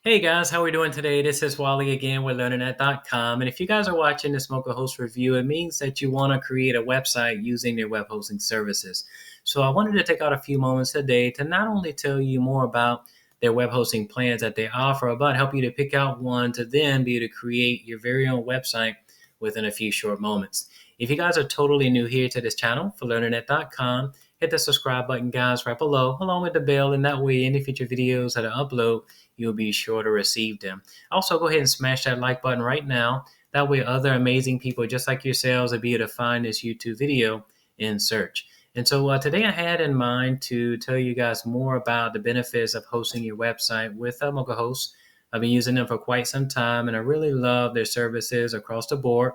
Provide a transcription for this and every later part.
Hey guys, how are we doing today? This is Wally again with LearningNet.com. And if you guys are watching this Mochahost review, it means that you want to create a website using their web hosting services. So I wanted to take out a few moments today to not only tell you more about their web hosting plans that they offer, but help you to pick out one to then be able to create your very own website within a few short moments. If you guys are totally new here to this channel for LearningNet.com, hit the subscribe button, guys, right below, along with the bell, and that way any future videos that I upload, you'll be sure to receive them. Also, go ahead and smash that like button right now. That way other amazing people just like yourselves will be able to find this YouTube video in search. And so today I had in mind to tell you guys more about the benefits of hosting your website with Mochahost. I've been using them for quite some time, and I really love their services across the board.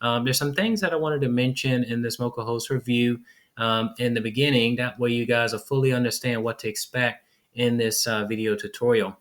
There's some things that I wanted to mention in this Mochahost review in the beginning. That way you guys will fully understand what to expect in this video tutorial.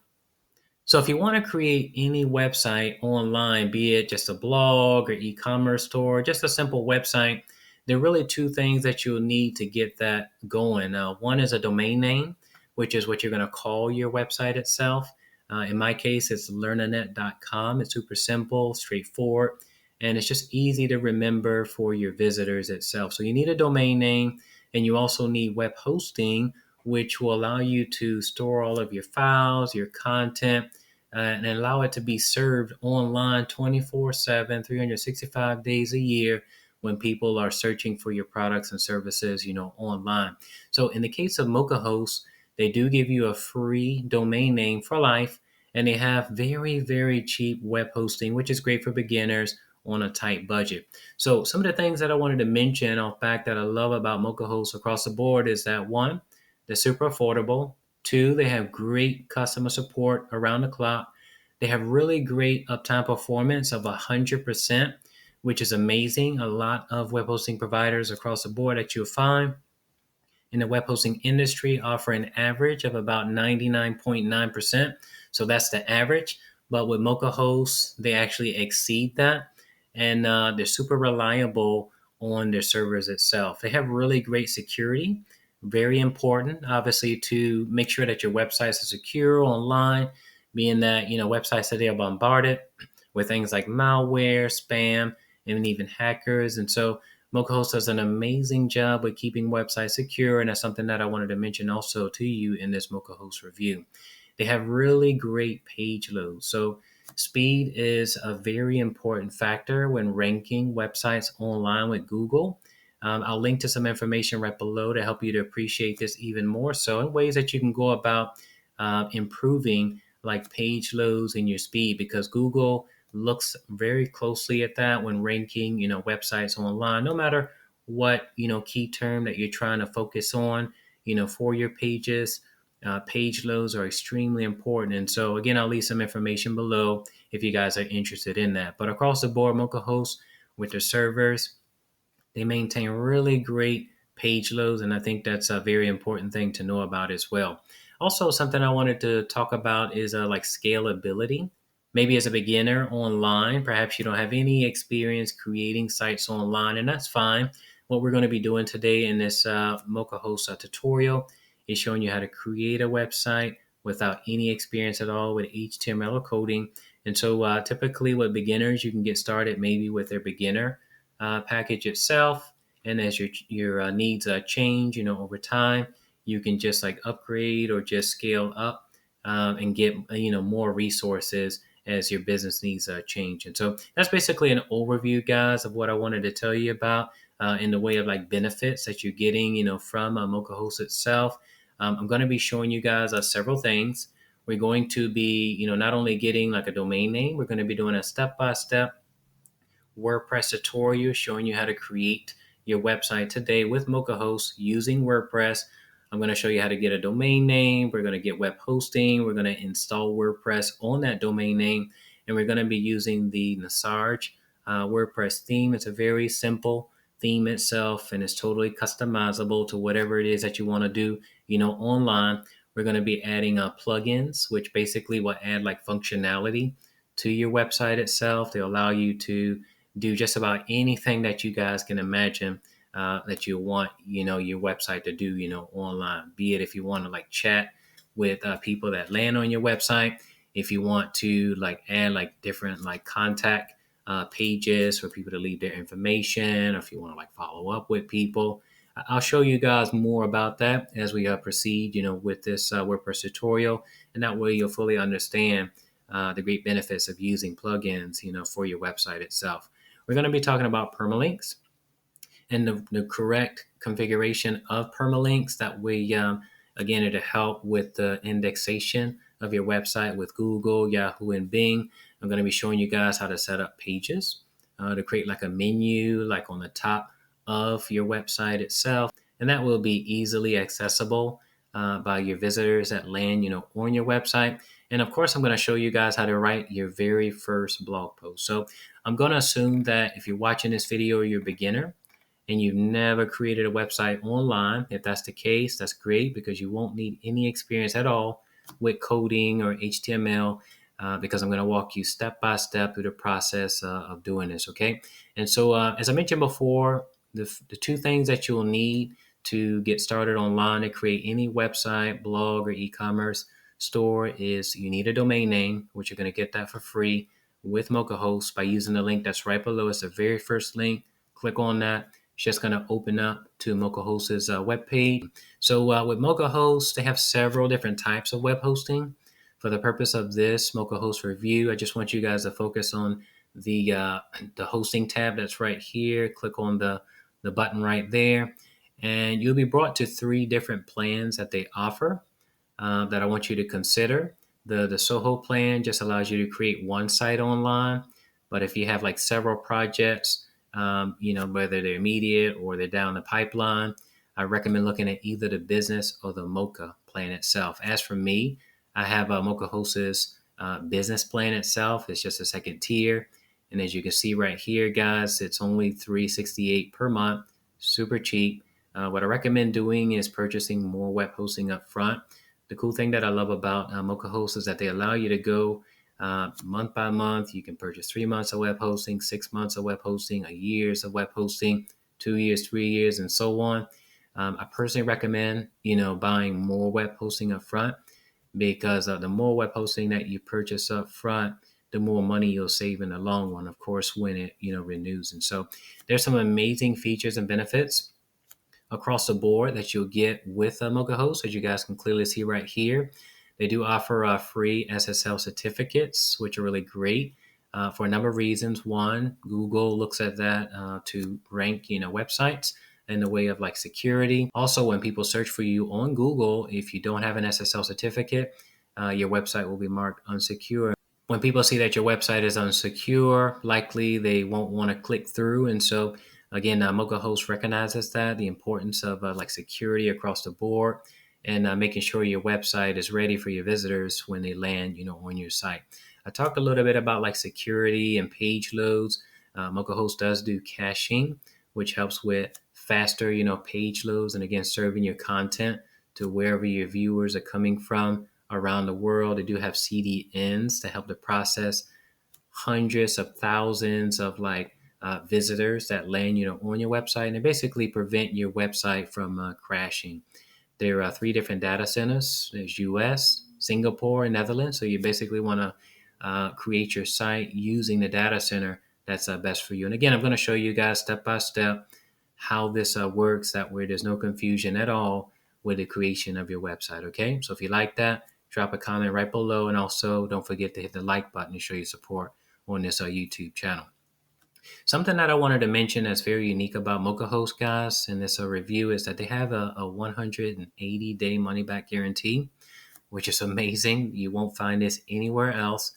So if you want to create any website online, be it just a blog or e-commerce store, just a simple website, there are really two things that you'll need to get that going. One is a domain name, which is what you're going to call your website itself. In my case, it's learnanet.com. It's super simple, straightforward, and it's just easy to remember for your visitors itself. So you need a domain name, and you also need web hosting, which will allow you to store all of your files, your content, and allow it to be served online 24/7, 365 days a year when people are searching for your products and services, online. So in the case of Mochahost, they do give you a free domain name for life, and they have very, very cheap web hosting, which is great for beginners on a tight budget. So some of the things that I wanted to mention off back that I love about Mochahost across the board is that one, they're super affordable. Two, they have great customer support around the clock. They have really great uptime performance of 100%, which is amazing. A lot of web hosting providers across the board that you'll find in the web hosting industry offer an average of about 99.9%. So that's the average. But with Mochahost, they actually exceed that. And they're super reliable on their servers itself. They have really great security. Very important, obviously, to make sure that your websites are secure online, being that, websites today are bombarded with things like malware, spam, and even hackers. And so Mochahost does an amazing job with keeping websites secure, and that's something that I wanted to mention also to you in this Mochahost review. They have really great page loads. So speed is a very important factor when ranking websites online with Google. I'll link to some information right below to help you to appreciate this even more so, and ways that you can go about improving like page loads and your speed, because Google looks very closely at that when ranking, websites online, no matter what, key term that you're trying to focus on, for your pages. Page loads are extremely important. And so again, I'll leave some information below if you guys are interested in that. But across the board, Mochahost with their servers, they maintain really great page loads. And I think that's a very important thing to know about as well. Also, something I wanted to talk about is like scalability. Maybe as a beginner online, perhaps you don't have any experience creating sites online, and that's fine. What we're going to be doing today in this Mochahost tutorial is showing you how to create a website without any experience at all with HTML or coding. And so typically with beginners, you can get started maybe with their beginner package itself. And as your needs change, over time, you can just like upgrade or just scale up and get more resources as your business needs change. And so that's basically an overview, guys, of what I wanted to tell you about in the way of like benefits that you're getting, from Mochahost itself. I'm going to be showing you guys several things. We're going to be, not only getting like a domain name, we're going to be doing a step-by-step WordPress tutorial showing you how to create your website today with Mochahost using WordPress. I'm going to show you how to get a domain name. We're going to get web hosting. We're going to install WordPress on that domain name. And we're going to be using the Nasarj WordPress theme. It's a very simple theme itself, and it's totally customizable to whatever it is that you want to do, online. We're going to be adding plugins, which basically will add like functionality to your website itself. They allow you to do just about anything that you guys can imagine that you want, your website to do, online. Be it if you want to like chat with people that land on your website, If you want to like add like different like contact pages for people to leave their information, or if you want to like follow up with people, I'll show you guys more about that as we proceed, with this WordPress tutorial, and that way you'll fully understand the great benefits of using plugins, for your website itself. We're going to be talking about permalinks and the correct configuration of permalinks. That way, again, it'll help with the indexation of your website with Google, Yahoo, and Bing. I'm going to be showing you guys how to set up pages to create like a menu, like on the top of your website itself. And that will be easily accessible by your visitors that land, on your website. And of course, I'm going to show you guys how to write your very first blog post. So I'm going to assume that if you're watching this video, you're a beginner and you've never created a website online. If that's the case, that's great, because you won't need any experience at all with coding or HTML, because I'm going to walk you step by step through the process of doing this, okay? And so, as I mentioned before, the two things that you'll need to get started online to create any website, blog, or e-commerce store is you need a domain name, which you're going to get that for free with Mochahost by using the link that's right below. It's the very first link. Click on that. It's just going to open up to Mochahost's webpage. So with Mochahost, they have several different types of web hosting. For the purpose of this Mochahost review, I just want you guys to focus on the hosting tab that's right here. Click on the button right there, and you'll be brought to 3 different plans that they offer that I want you to consider. The Soho plan just allows you to create one site online, but if you have like several projects, whether they're immediate or they're down the pipeline, I recommend looking at either the business or the Mocha plan itself. As for me, I have a Mochahost's business plan itself. It's just a second tier. And as you can see right here, guys, it's only $368 per month, super cheap. What I recommend doing is purchasing more web hosting up front. The cool thing that I love about Mochahost is that they allow you to go month by month. You can purchase 3 months of web hosting, 6 months of web hosting, a year's of web hosting, 2 years, 3 years, and so on. I personally recommend, buying more web hosting up front, because the more web hosting that you purchase up front, the more money you'll save in the long run, of course, when it, renews. And so there's some amazing features and benefits across the board that you'll get with Mochahost, as you guys can clearly see right here. They do offer free SSL certificates, which are really great for a number of reasons. One, Google looks at that to rank, websites in the way of like security. Also, when people search for you on Google, if you don't have an SSL certificate, your website will be marked unsecure. When people see that your website is unsecure, likely they won't want to click through. And so again, Mochahost recognizes that, the importance of like security across the board, and making sure your website is ready for your visitors when they land, on your site. I talked a little bit about like security and page loads. Mochahost does do caching, which helps with faster, page loads, and again, serving your content to wherever your viewers are coming from around the world. They do have CDNs to help to process hundreds of thousands of like visitors that land, on your website, and basically prevent your website from crashing. There are 3 different data centers. There's US, Singapore, and Netherlands. So you basically want to create your site using the data center that's best for you. And again, I'm going to show you guys step by step how this works. That way there's no confusion at all with the creation of your website. Okay, so if you like that, drop a comment right below, and also don't forget to hit the like button to show your support on this YouTube channel. Something that I wanted to mention that's very unique about Mochahost, guys, in this review is that they have a 180-day money-back guarantee, which is amazing. You won't find this anywhere else.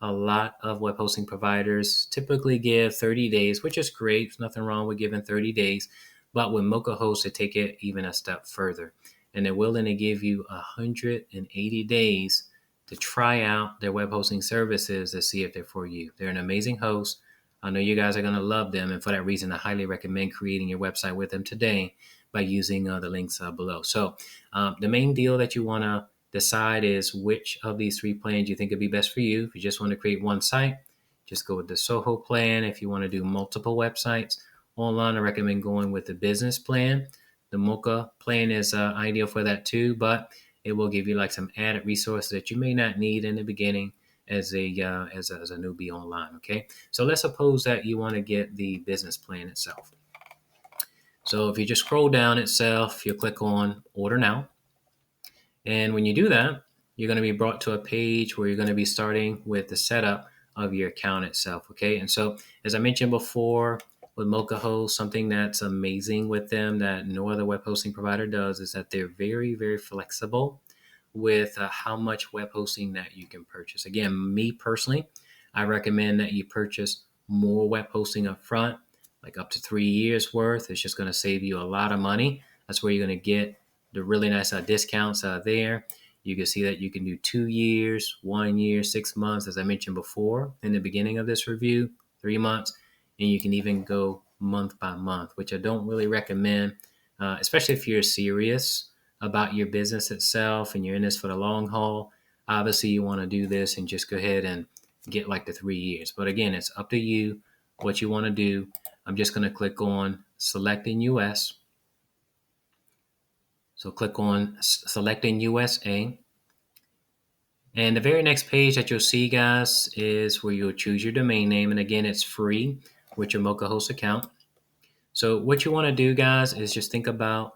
A lot of web hosting providers typically give 30 days, which is great. There's nothing wrong with giving 30 days. But with Mochahost, they take it even a step further, and they're willing to give you 180 days to try out their web hosting services to see if they're for you. They're an amazing host. I know you guys are going to love them, and for that reason, I highly recommend creating your website with them today by using the links below. So the main deal that you want to decide is which of these 3 plans you think would be best for you. If you just want to create one site, just go with the Soho plan. If you want to do multiple websites online, I recommend going with the business plan. The Mocha plan is ideal for that too, but it will give you like some added resources that you may not need in the beginning as a newbie online. Okay, so let's suppose that you want to get the business plan itself. So if you just scroll down itself, you'll click on Order Now. And when you do that, you're going to be brought to a page where you're going to be starting with the setup of your account itself. Okay. And so, as I mentioned before, with Mochahost, something that's amazing with them that no other web hosting provider does is that they're very, very flexible with how much web hosting that you can purchase. Again, me personally, I recommend that you purchase more web hosting up front, like up to 3 years worth. It's just going to save you a lot of money. That's where you're going to get the really nice discounts there. You can see that you can do 2 years, 1 year, 6 months, as I mentioned before in the beginning of this review, 3 months, and you can even go month by month, which I don't really recommend, especially if you're serious about your business itself and you're in this for the long haul. Obviously, you want to do this and just go ahead and get like the 3 years. But again, it's up to you what you want to do. I'm just going to click on Select in US. So click on Select in USA. And the very next page that you'll see, guys, is where you'll choose your domain name. And again, it's free with your Mochahost account. So what you want to do, guys, is just think about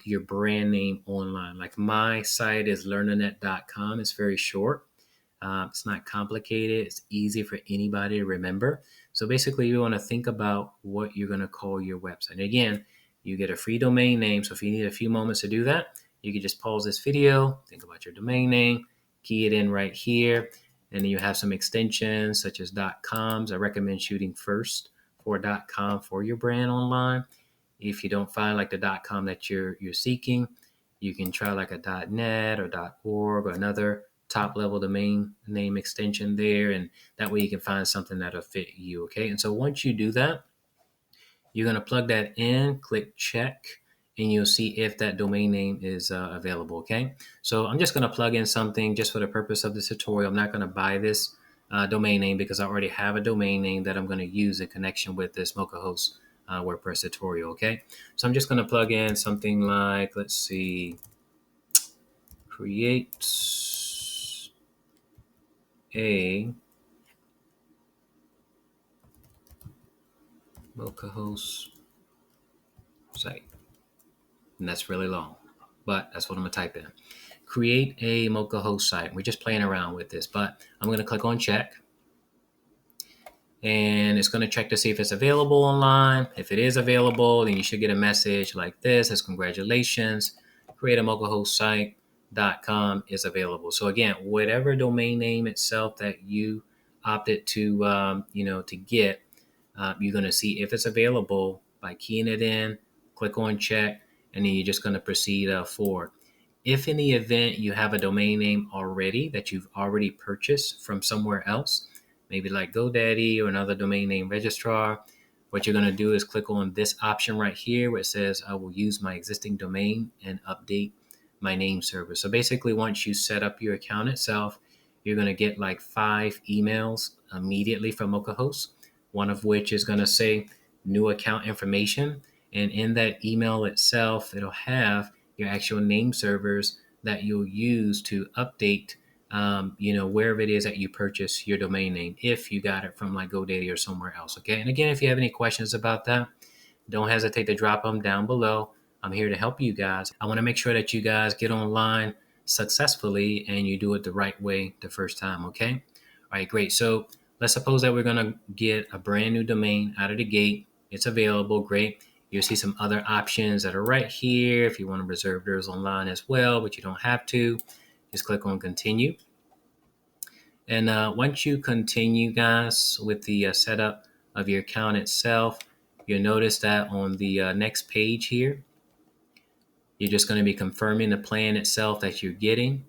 your brand name online. Like my site is learnernet.com. It's very short. It's not complicated. It's easy for anybody to remember. So basically, you want to think about what you're going to call your website. And again, you get a free domain name. So if you need a few moments to do that, you can just pause this video, think about your domain name, key it in right here, and then you have some extensions such as .coms. I recommend shooting first for .com for your brand online. If you don't find like the .com that you're seeking, you can try like a .net or .org or another top level domain name extension there, and that way you can find something that'll fit you. Okay, and so once you do that, you're going to plug that in, click check, and you'll see if that domain name is available. Okay, so I'm just going to plug in something just for the purpose of this tutorial. I'm not going to buy this domain name because I already have a domain name that I'm going to use in connection with this Mochahost WordPress tutorial. Okay, so I'm just going to plug in something like, let's see, create a Mochahost site. And that's really long, but that's what I'm going to type in. Create a Mochahost site. We're just playing around with this, but I'm going to click on check. And it's going to check to see if it's available online. If it is available, then you should get a message like this as congratulations, create a Mochahost site.com is available. So again, whatever domain name itself that you opted to, to get, you're going to see if it's available by keying it in, click on check, and then you're just going to proceed forward. If in the event you have a domain name already that you've already purchased from somewhere else, maybe like GoDaddy or another domain name registrar, what you're going to do is click on this option right here where it says I will use my existing domain and update my name server. So basically, once you set up your account itself, you're going to get like 5 emails immediately from Mochahost, one of which is going to say new account information. And in that email itself, it'll have your actual name servers that you'll use to update wherever it is that you purchase your domain name, if you got it from like GoDaddy or somewhere else. Okay. And again, if you have any questions about that, don't hesitate to drop them down below. I'm here to help you guys. I want to make sure that you guys get online successfully and you do it the right way the first time. Okay. All right, great. So let's suppose that we're going to get a brand new domain out of the gate. It's available. Great. You'll see some other options that are right here if you want to reserve those online as well, but you don't have to. Just click on continue. And once you continue, guys, with the setup of your account itself, you'll notice that on the next page here, you're just going to be confirming the plan itself that you're getting.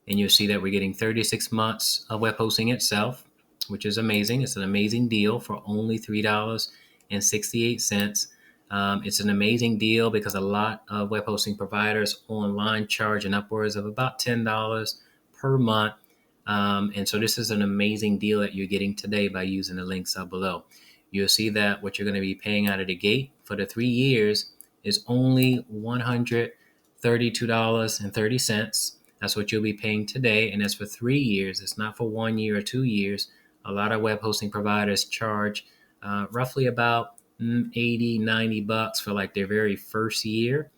And you'll see that we're getting 36 months of web hosting itself, which is amazing. It's an amazing deal for only $3.68. It's an amazing deal because a lot of web hosting providers online charge an upwards of about $10 per month. And so this is an amazing deal that you're getting today by using the links up below. You'll see that what you're going to be paying out of the gate for the 3 years is only $32.30. That's what you'll be paying today, and that's for 3 years. It's not for 1 year or 2 years. A lot of web hosting providers charge roughly about 80, $90 for like their very first year.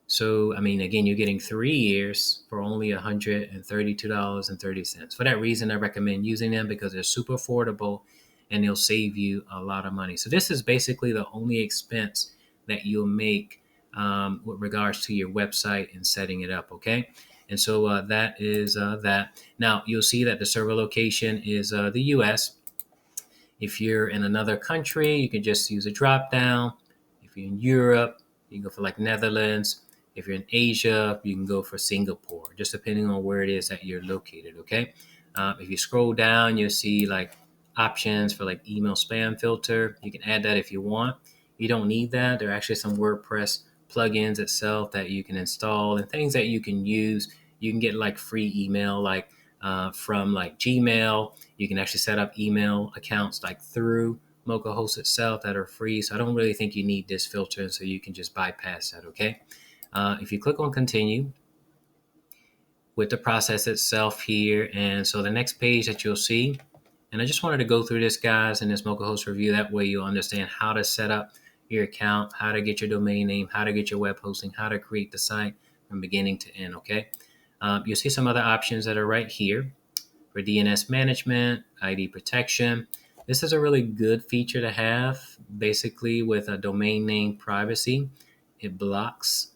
So, I mean, again, you're getting 3 years for only $132.30. For that reason, I recommend using them because they're super affordable and they'll save you a lot of money. So, this is basically the only expense that you'll make with regards to your website and setting it up. Okay. And so that is that. Now, you'll see that the server location is the US. If you're in another country, you can just use a drop down. If you're in Europe, you can go for like Netherlands. If you're in Asia, you can go for Singapore, just depending on where it is that you're located. Okay. If you scroll down, you'll see like options for like email spam filter. You can add that if you want. You don't need that. There are actually some WordPress plugins itself that you can install and things that you can use. You can get like free email, like from like Gmail. You can actually set up email accounts like through Mochahost itself that are free. So I don't really think you need this filter, so you can just bypass that. Okay. If you click on continue with the process itself here, and so the next page that you'll see, and I just wanted to go through this, guys, in this Mochahost review. That way you'll understand how to set up your account, how to get your domain name, how to get your web hosting, how to create the site from beginning to end. Okay. You'll see some other options that are right here for DNS management, ID protection. This is a really good feature to have. Basically, with a domain name privacy, it blocks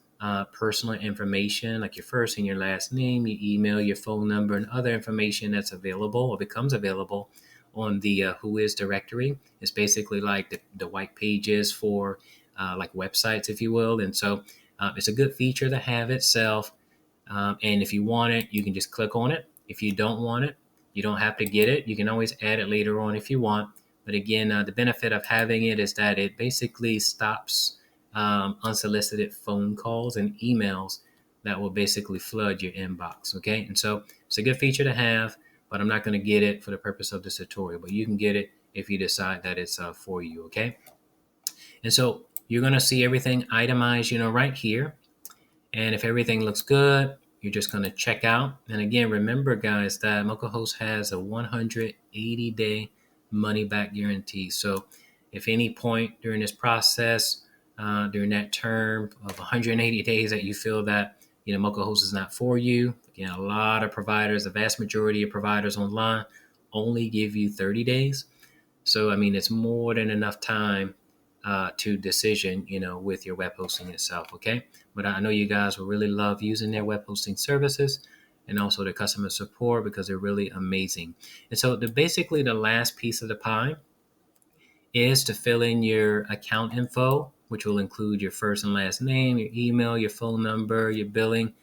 personal information like your first and your last name, your email, your phone number, and other information that's available or becomes available on the Whois directory. It's basically like the white pages for like websites, if you will. And so it's a good feature to have itself. And if you want it, you can just click on it. If you don't want it, you don't have to get it. You can always add it later on if you want. But again, the benefit of having it is that it basically stops unsolicited phone calls and emails that will basically flood your inbox. Okay. And so it's a good feature to have, but I'm not going to get it for the purpose of this tutorial, but you can get it if you decide that it's for you. Okay. And so you're going to see everything itemized, right here. And if everything looks good, you're just going to check out. And again, remember, guys, that Mochahost has a 180-day money-back guarantee. So if any point during this process, during that term of 180 days that you feel that, Mochahost is not for you, again, a lot of providers, the vast majority of providers online only give you 30 days. So, I mean, it's more than enough time to decision, with your web hosting itself. Okay. But I know you guys will really love using their web hosting services and also their customer support because they're really amazing. And so basically the last piece of the pie is to fill in your account info, which will include your first and last name, your email, your phone number, your billing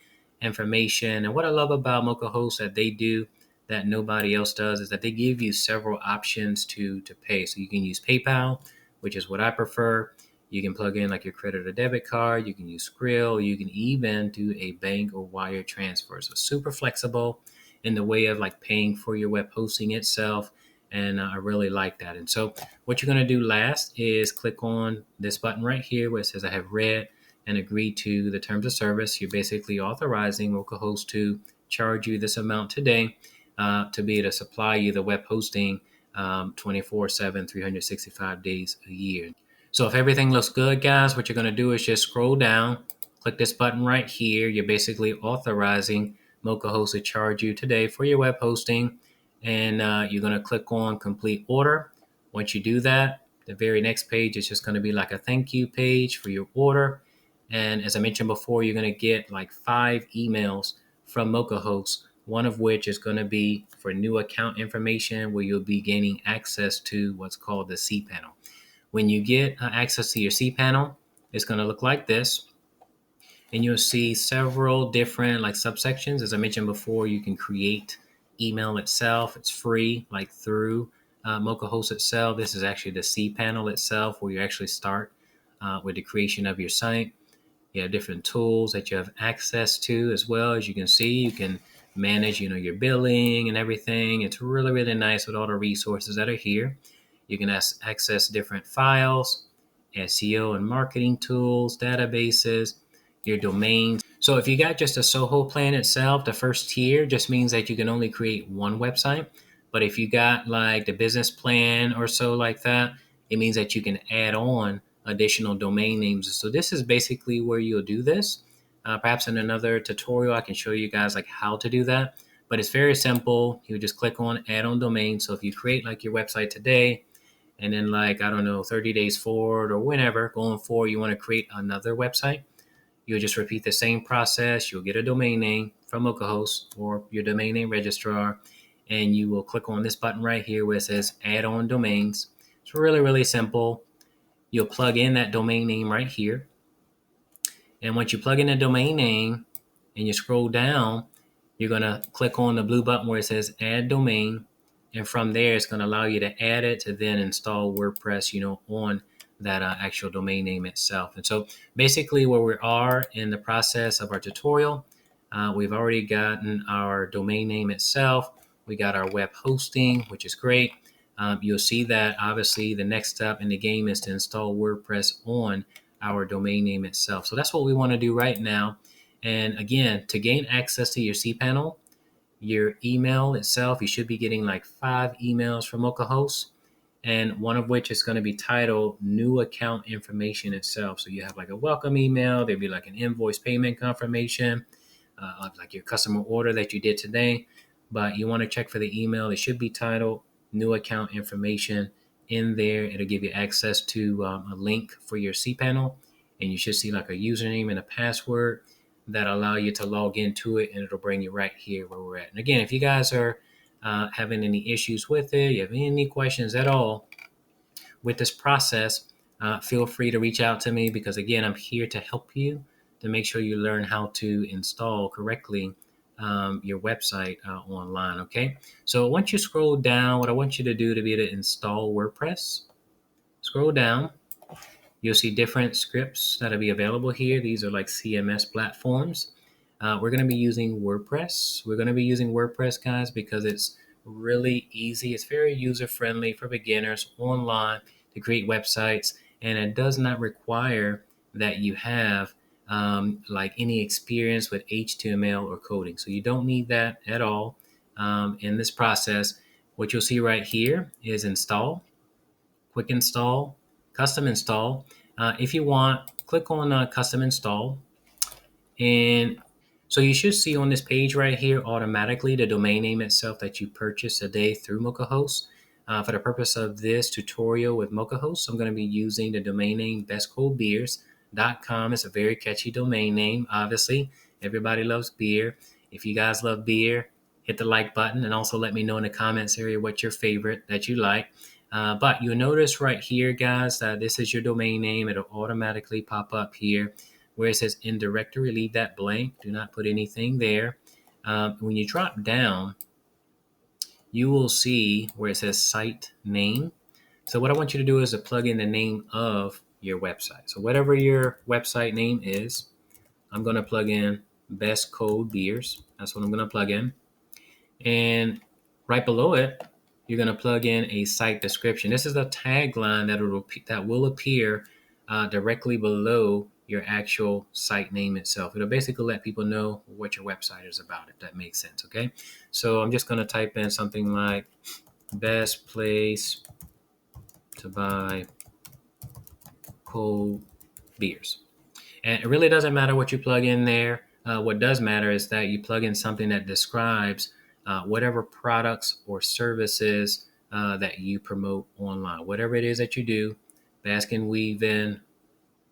information. And what I love about Mochahost that they do that nobody else does is that they give you several options to pay. So you can use PayPal, which is what I prefer. You can plug in like your credit or debit card. You can use Skrill. You can even do a bank or wire transfer. So super flexible in the way of like paying for your web hosting itself. And I really like that. And so what you're going to do last is click on this button right here where it says I have read and agreed to the terms of service. You're basically authorizing Mochahost to charge you this amount today to be able to supply you the web hosting 24/7, 365 days a year. So if everything looks good, guys, what you're going to do is just scroll down, click this button right here. You're basically authorizing Mochahost to charge you today for your web hosting. And you're going to click on complete order. Once you do that, the very next page is just going to be like a thank you page for your order. And as I mentioned before, you're going to get like 5 emails from Mochahost, one of which is going to be for new account information where you'll be gaining access to what's called the cPanel. When you get access to your cPanel, it's going to look like this. And you'll see several different like subsections. As I mentioned before, you can create email itself. It's free, like through Mochahost itself. This is actually the cPanel itself where you actually start with the creation of your site. You have different tools that you have access to as well. As you can see, you can manage, your billing and everything. It's really, really nice with all the resources that are here. You can access different files, SEO and marketing tools, databases. your domains. So if you got just a Soho plan itself, the first tier just means that you can only create one website. But if you got like the business plan or so like that, it means that you can add on additional domain names. So this is basically where you'll do this. Perhaps in another tutorial, I can show you guys like how to do that. But it's very simple. You just click on add on domain. So if you create like your website today, and then like, I don't know, 30 days forward or whenever going forward, you want to create another website, you'll just repeat the same process. You'll get a domain name from Mochahost or your domain name registrar, and you will click on this button right here where it says add on domains. It's really, really simple. You'll plug in that domain name right here. And once you plug in the domain name and you scroll down, you're going to click on the blue button where it says add domain. And from there, it's going to allow you to add it to then install WordPress, on that actual domain name itself. And so basically where we are in the process of our tutorial, we've already gotten our domain name itself. We got our web hosting, which is great. You'll see that obviously the next step in the game is to install WordPress on our domain name itself. So that's what we want to do right now. And again, to gain access to your cPanel, your email itself, you should be getting like 5 emails from Mochahost, and one of which is going to be titled new account information itself. So you have like a welcome email, there'd be like an invoice payment confirmation, of like your customer order that you did today. But you want to check for the email. It should be titled new account information. In there, it'll give you access to a link for your cPanel, and you should see like a username and a password that allow you to log into it, and it'll bring you right here where we're at. And again, if you guys are having any issues with it, you have any questions at all with this process, feel free to reach out to me, because again, I'm here to help you to make sure you learn how to install correctly your website online. Okay, so once you scroll down, what I want you to do to be able to install WordPress, scroll down. You'll see different scripts that'll be available here. These are like CMS platforms. We're going to be using WordPress. We're going to be using WordPress, guys, because it's really easy. It's very user-friendly for beginners online to create websites, and it does not require that you have like any experience with HTML or coding. So you don't need that at all in this process. What you'll see right here is install, quick install, custom install. If you want, click on custom install. And so you should see on this page right here automatically the domain name itself that you purchased today through Mochahost. For the purpose of this tutorial with Mochahost, I'm going to be using the domain name bestcoldbeers.com. It's a very catchy domain name. Obviously, everybody loves beer. If you guys love beer, hit the like button, and also let me know in the comments area what's your favorite that you like. But you'll notice right here, guys, that this is your domain name. It'll automatically pop up here where it says in directory. Leave that blank. Do not put anything there. When you drop down, you will see where it says site name. So what I want you to do is to plug in the name of your website. So whatever your website name is, I'm going to plug in Best Cold Beers. That's what I'm going to plug in. And right below it, you're going to plug in a site description. This is a tagline that will appear directly below your actual site name itself. It'll basically let people know what your website is about, if that makes sense. Okay, so I'm just going to type in something like best place to buy cold beers. And it really doesn't matter what you plug in there. What does matter is that you plug in something that describes whatever products or services that you promote online. Whatever it is that you do, basking, weaving,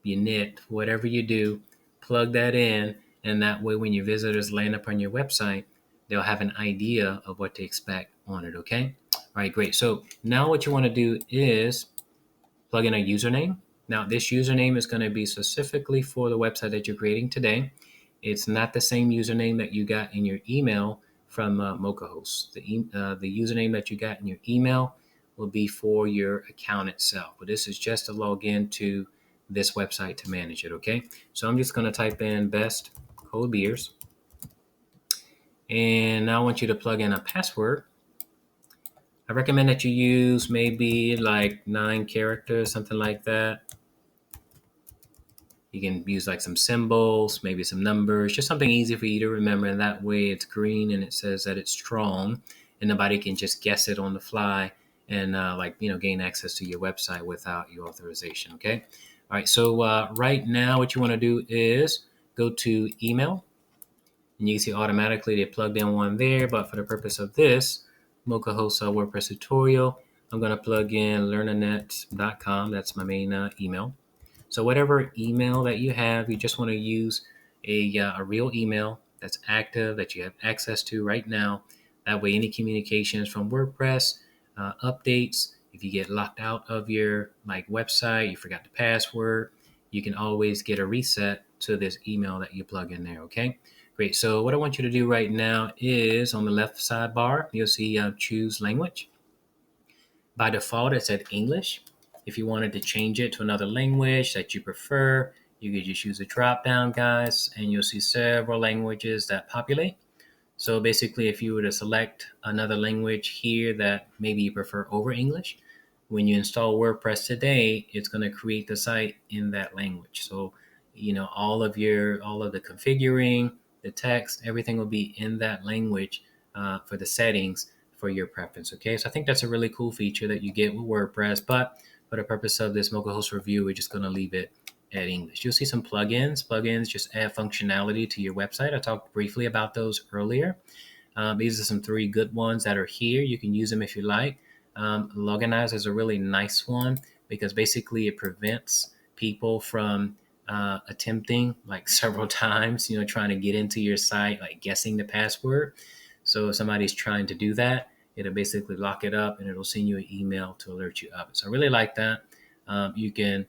you knit, whatever you do, plug that in. And that way, when your visitors land up on your website, they'll have an idea of what to expect on it. Okay. All right, great. So now what you want to do is plug in a username. Now, this username is going to be specifically for the website that you're creating today. It's not the same username that you got in your email from Mochahost. The username that you got in your email will be for your account itself. But this is just to log into this website to manage it, okay? So I'm just going to type in Best Cold Beers. And now I want you to plug in a password. I recommend that you use maybe like 9 characters, something like that. You can use like some symbols, maybe some numbers, just something easy for you to remember. And that way it's green and it says that it's strong and nobody can just guess it on the fly and gain access to your website without your authorization. Okay. All right. So right now what you want to do is go to email, and you can see automatically they plugged in one there. But for the purpose of this Mochahost WordPress tutorial, I'm going to plug in learnernet.com. That's my main email. So whatever email that you have, you just want to use a real email that's active, that you have access to right now. That way, any communications from WordPress, updates, if you get locked out of your website, you forgot the password, you can always get a reset to this email that you plug in there. Okay, great. So what I want you to do right now is on the left sidebar, you'll see choose language. By default, it's at English. If you wanted to change it to another language that you prefer, you could just use the drop down, guys, and you'll see several languages that populate. So basically, if you were to select another language here that maybe you prefer over English, when you install WordPress today, it's going to create the site in that language. So, all of the configuring, the text, everything will be in that language for the settings for your preference. Okay, so I think that's a really cool feature that you get with WordPress. But for the purpose of this Mochahost review, we're just going to leave it at English. You'll see some plugins. Plugins just add functionality to your website. I talked briefly about those earlier. These are some 3 good ones that are here. You can use them if you like. Loganize is a really nice one because basically it prevents people from attempting several times, trying to get into your site, guessing the password. So if somebody's trying to do that, it'll basically lock it up and it'll send you an email to alert you of it. So I really like that. You can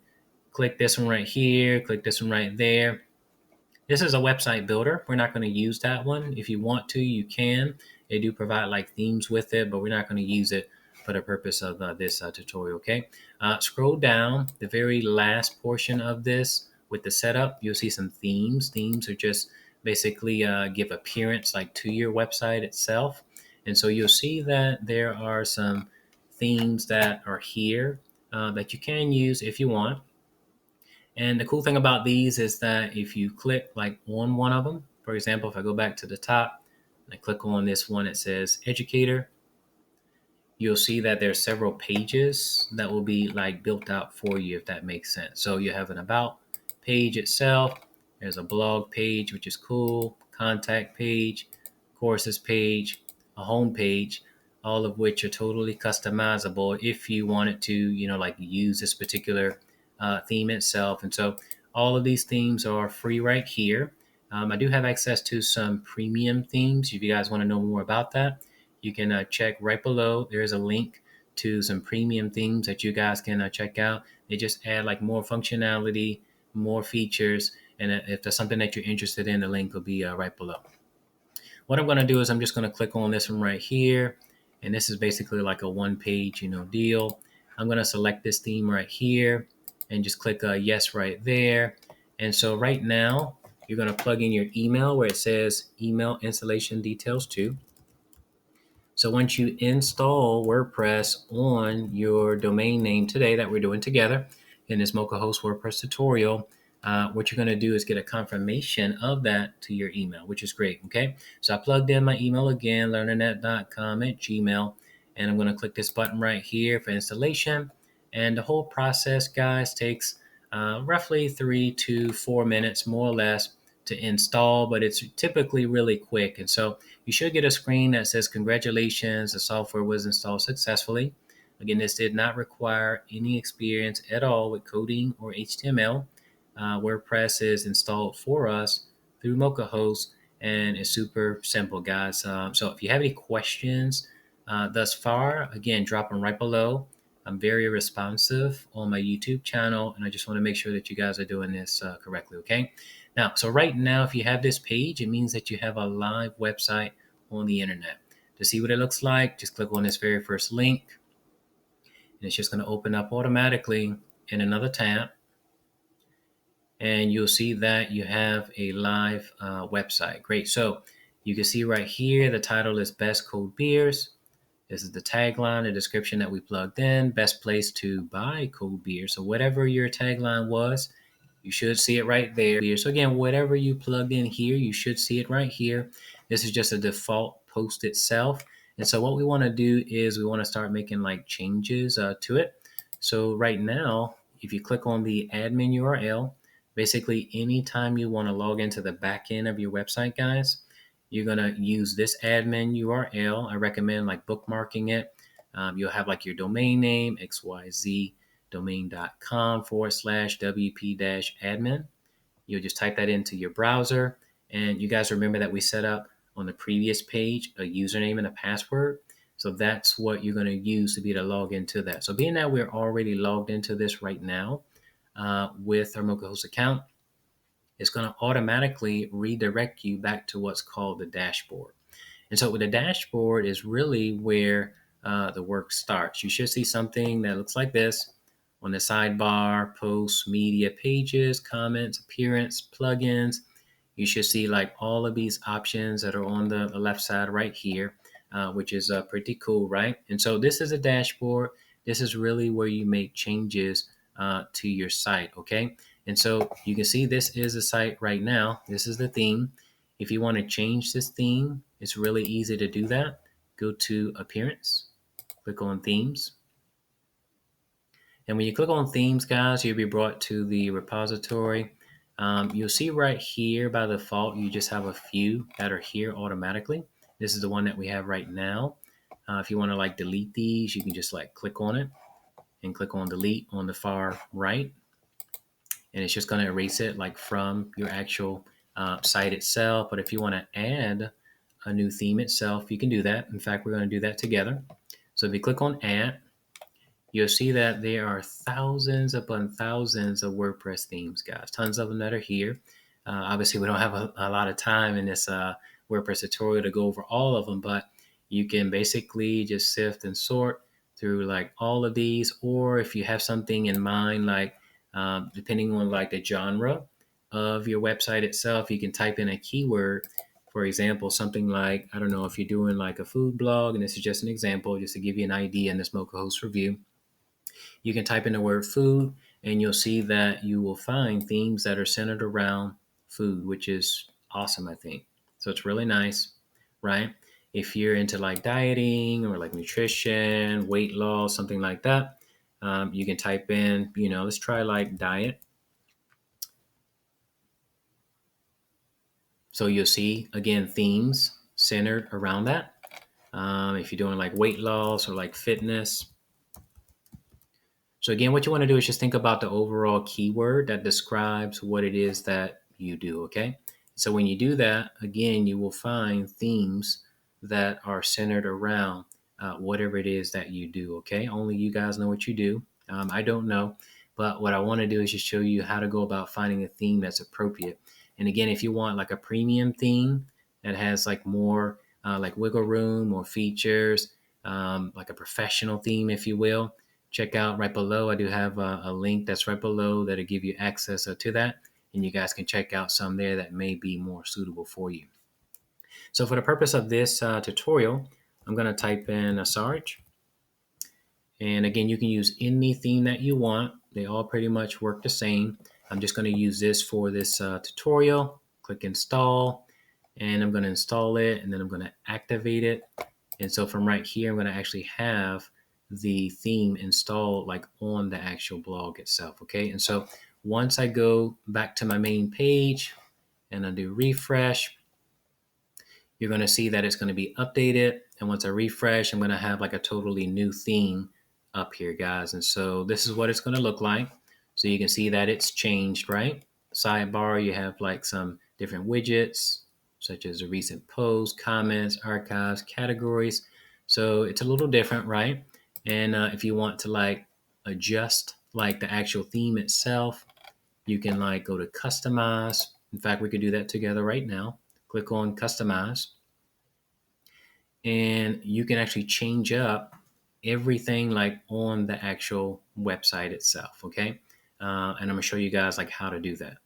click this one right here, click this one right there. This is a website builder. We're not going to use that one. If you want to, you can. They do provide themes with it, but we're not going to use it for the purpose of this tutorial. Okay. Scroll down the very last portion of this with the setup. You'll see some themes. Themes are just basically give appearance to your website itself. And so you'll see that there are some themes that are here that you can use if you want. And the cool thing about these is that if you click on one of them, for example, if I go back to the top and I click on this one, it says educator, you'll see that there's several pages that will be built out for you, if that makes sense. So you have an about page itself. There's a blog page, which is cool, contact page, courses page, a home page, all of which are totally customizable if you wanted to, use this particular theme itself. And so all of these themes are free right here. I do have access to some premium themes. If you guys want to know more about that, you can check right below. There's a link to some premium themes that you guys can check out. They just add more functionality, more features. And if there's something that you're interested in, the link will be right below. What I'm going to do is I'm just going to click on this one right here. And this is basically a one-page, deal. I'm going to select this theme right here and just click yes right there. And so right now, you're going to plug in your email where it says email installation details too. So once you install WordPress on your domain name today that we're doing together in this Mochahost WordPress tutorial, what you're going to do is get a confirmation of that to your email, which is great. Okay, so I plugged in my email again, learnernet.com@gmail, and I'm going to click this button right here for installation. And the whole process, guys, takes roughly 3 to 4 minutes, more or less, to install, but it's typically really quick. And so you should get a screen that says, congratulations, the software was installed successfully. Again, this did not require any experience at all with coding or HTML. WordPress is installed for us through Mochahost, and it's super simple, guys. So if you have any questions thus far, again, drop them right below. I'm very responsive on my YouTube channel, and I just want to make sure that you guys are doing this correctly, okay? Now, so right now, if you have this page, it means that you have a live website on the internet. To see what it looks like, just click on this very first link, and it's just going to open up automatically in another tab. And you'll see that you have a live website. Great. So you can see right here, the title is Best Cold Beers. This is the tagline, the description that we plugged in. Best place to buy cold beer. So whatever your tagline was, You should see it right there. So again, whatever you plugged in here, you should see it right here. This is just a default post itself. And so what we want to do is we want to start making like changes to it. So right now, if you click on the admin URL, basically anytime you want to log into the back end of your website, guys, you're going to use this admin URL. I recommend like bookmarking it. You'll have like your domain name, xyzdomain.com/wp-admin. You'll just type that into your browser. And you guys remember that we set up on the previous page a username and a password. So that's what you're going to use to be able to log into that. So being that we're already logged into this right now with our Mochahost account, it's going to automatically redirect you back to what's called the dashboard. And so with the dashboard is really where the work starts. You should see something that looks like this on the sidebar: posts, media, pages, comments, appearance, plugins. You should see like all of these options that are on the left side right here, which is pretty cool, right? And so this is a dashboard. This is really where you make changes to your site, okay? And so you can see this is a site right now. This is the theme. If you want to change this theme, it's really easy to do that. Go to Appearance, click on Themes. And when you click on Themes, guys, you'll be brought to the repository. You'll see right here by default, you just have a few that are here automatically. This is the one that we have right now. If you want to like delete these, you can just like click on it and click on Delete on the far right. And it's just going to erase it like from your actual site itself. But if you want to add a new theme itself, you can do that. In fact, we're going to do that together. So if you click on Add, you'll see that there are thousands upon thousands of WordPress themes, guys. Tons of them that are here. Obviously, we don't have a lot of time in this WordPress tutorial to go over all of them, but you can basically just sift and sort through like all of these. Or if you have something in mind, like depending on like the genre of your website itself, you can type in a keyword. For example, something like, I don't know, if you're doing like a food blog, and this is just an example, just to give you an idea in this Mochahost review, you can type in the word food, and you'll see that you will find themes that are centered around food, which is awesome, I think. So it's really nice, right? If you're into like dieting or like nutrition, weight loss, something like that, you can type in, let's try like diet. So you'll see, again, themes centered around that. If you're doing like weight loss or like fitness. So again, what you want to do is just think about the overall keyword that describes what it is that you do, okay? So when you do that, again, you will find themes that are centered around whatever it is that you do, okay? Only you guys know what you do. I don't know, but what I want to do is just show you how to go about finding a theme that's appropriate. And again, if you want like a premium theme that has like more like wiggle room or features, like a professional theme, if you will, check out right below. I do have a link that's right below that'll give you access to that. And you guys can check out some there that may be more suitable for you. So for the purpose of this tutorial, I'm going to type in a Sarge. And again, you can use any theme that you want. They all pretty much work the same. I'm just going to use this for this tutorial. Click Install, and I'm going to install it, and then I'm going to activate it. And so from right here, I'm going to actually have the theme installed like on the actual blog itself, okay? And so once I go back to my main page and I do refresh, you're going to see that it's going to be updated. And once I refresh, I'm going to have like a totally new theme up here, guys. And so this is what it's going to look like. So you can see that it's changed, right? Sidebar, you have like some different widgets, such as a recent post, comments, archives, categories. So it's a little different, right? And if you want to like adjust like the actual theme itself, you can like go to customize. In fact, we could do that together right now. Click on customize, and you can actually change up everything like on the actual website itself, okay? And I'm gonna show you guys like how to do that.